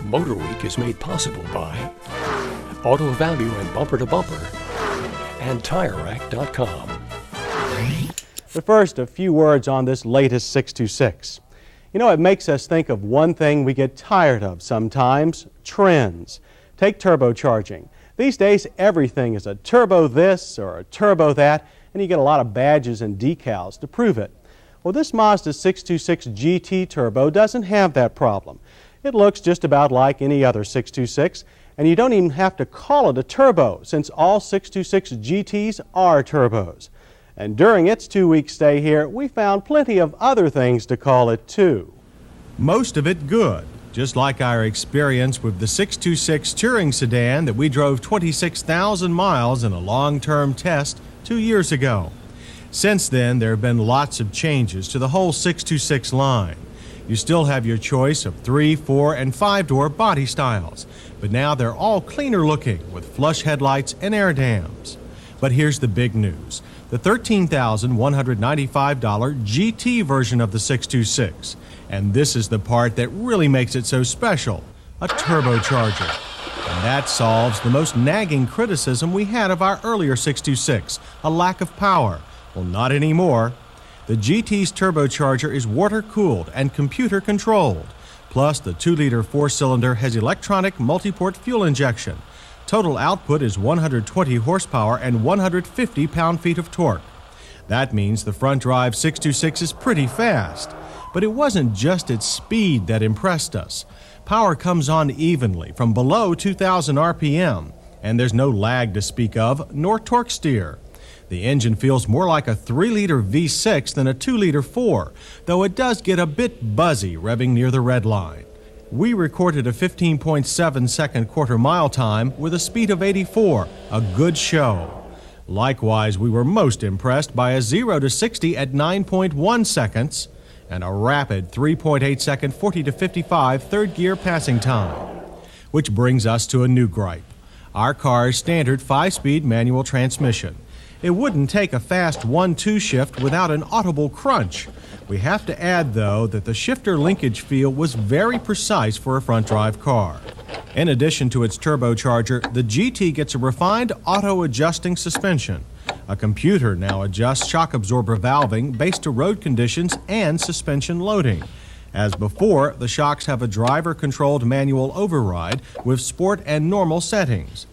MotorWeek is made possible by Auto Value and Bumper to Bumper and TireRack.com. But first, a few words on this latest 626. You know, it makes us think of one thing we get tired of sometimes: trends. Take turbocharging. These days, everything is a turbo this or a turbo that, and you get a lot of badges and decals to prove it. Well, this Mazda 626 GT Turbo doesn't have that problem. It looks just about like any other 626, and you don't even have to call it a turbo, since all 626 GTs are turbos. And during its 2-week stay here, we found plenty of other things to call it too. Most of it good, just like our experience with the 626 touring sedan that we drove 26,000 miles in a long-term test 2 years ago. Since then, there have been lots of changes to the whole 626 line. You still have your choice of 3-, 4-, and 5-door body styles, but now they're all cleaner looking with flush headlights and air dams. But here's the big news: the $13,195 GT version of the 626. And this is the part that really makes it so special: a turbocharger. And that solves the most nagging criticism we had of our earlier 626, a lack of power. Well, not anymore. The GT's turbocharger is water-cooled and computer-controlled. Plus, the 2-liter 4-cylinder has electronic multi-port fuel injection. Total output is 120 horsepower and 150 pound-feet of torque. That means the front-drive 626 is pretty fast. But it wasn't just its speed that impressed us. Power comes on evenly from below 2,000 RPM, and there's no lag to speak of, nor torque steer. The engine feels more like a 3-liter V6 than a 2-liter 4, though it does get a bit buzzy revving near the red line. We recorded a 15.7-second quarter-mile time with a speed of 84, a good show. Likewise, we were most impressed by a 0 to 60 at 9.1 seconds and a rapid 3.8-second 40 to 55 third-gear passing time. Which brings us to a new gripe: our car's standard 5-speed manual transmission. It wouldn't take a fast 1-2 shift without an audible crunch. We have to add, though, that the shifter linkage feel was very precise for a front-drive car. In addition to its turbocharger, the GT gets a refined auto-adjusting suspension. A computer now adjusts shock absorber valving based to road conditions and suspension loading. As before, the shocks have a driver-controlled manual override with sport and normal settings.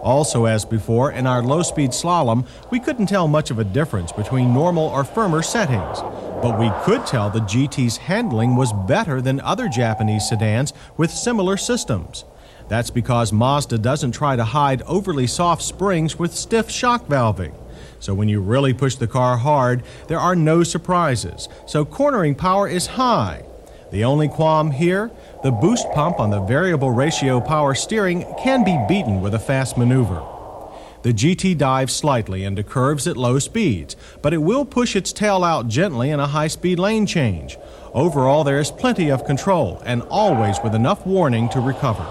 Also, as before, in our low-speed slalom, we couldn't tell much of a difference between normal or firmer settings. But we could tell the GT's handling was better than other Japanese sedans with similar systems. That's because Mazda doesn't try to hide overly soft springs with stiff shock valving. So when you really push the car hard, there are no surprises, so cornering power is high. The only qualm here: the boost pump on the variable ratio power steering can be beaten with a fast maneuver. The GT dives slightly into curves at low speeds, but it will push its tail out gently in a high-speed lane change. Overall, there is plenty of control, and always with enough warning to recover.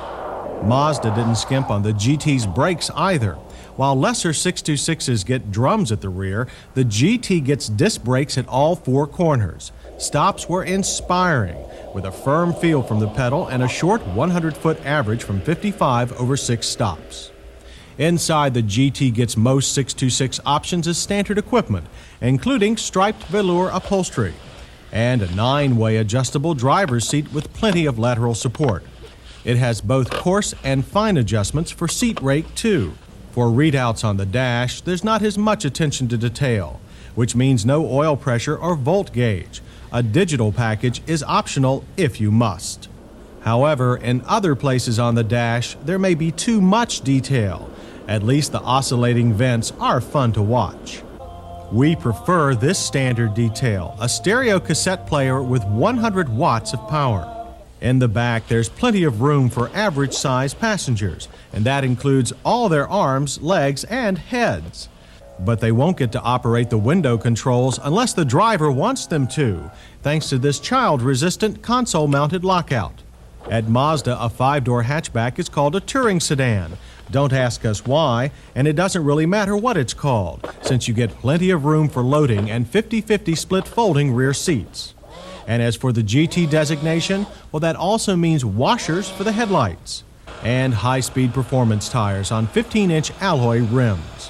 Mazda didn't skimp on the GT's brakes either. While lesser 626s get drums at the rear, the GT gets disc brakes at all 4 corners. Stops were inspiring, with a firm feel from the pedal and a short 100-foot average from 55 over 6 stops. Inside, the GT gets most 626 options as standard equipment, including striped velour upholstery and a 9-way adjustable driver's seat with plenty of lateral support. It has both coarse and fine adjustments for seat rake, too. For readouts on the dash, there's not as much attention to detail, which means no oil pressure or volt gauge. A digital package is optional if you must. However, in other places on the dash, there may be too much detail. At least the oscillating vents are fun to watch. We prefer this standard detail: a stereo cassette player with 100 watts of power. In the back, there's plenty of room for average-sized passengers, and that includes all their arms, legs, and heads. But they won't get to operate the window controls unless the driver wants them to, thanks to this child-resistant console-mounted lockout. At Mazda, a 5-door hatchback is called a touring sedan. Don't ask us why, and it doesn't really matter what it's called, since you get plenty of room for loading and 50-50 split folding rear seats. And as for the GT designation, well, that also means washers for the headlights and high-speed performance tires on 15-inch alloy rims.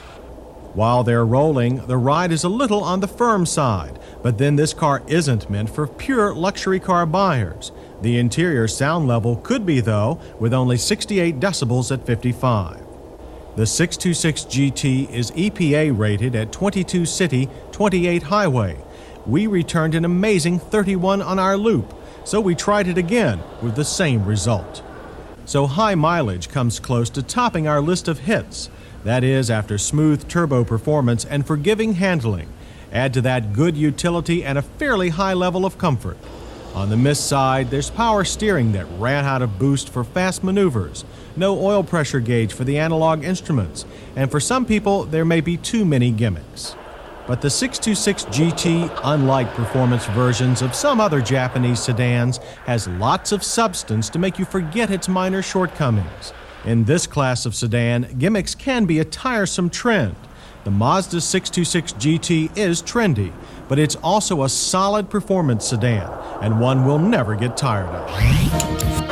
While they're rolling, the ride is a little on the firm side, but then this car isn't meant for pure luxury car buyers. The interior sound level could be, though, with only 68 decibels at 55. The 626 GT is EPA rated at 22 city, 28 highway. We returned an amazing 31 on our loop, so we tried it again with the same result. So high mileage comes close to topping our list of hits. That is, after smooth turbo performance and forgiving handling. Add to that good utility and a fairly high level of comfort. On the miss side, there's power steering that ran out of boost for fast maneuvers, no oil pressure gauge for the analog instruments, and for some people, there may be too many gimmicks. But the 626 GT, unlike performance versions of some other Japanese sedans, has lots of substance to make you forget its minor shortcomings. In this class of sedan, gimmicks can be a tiresome trend. The Mazda 626 GT is trendy, but it's also a solid performance sedan, and one we'll never get tired of.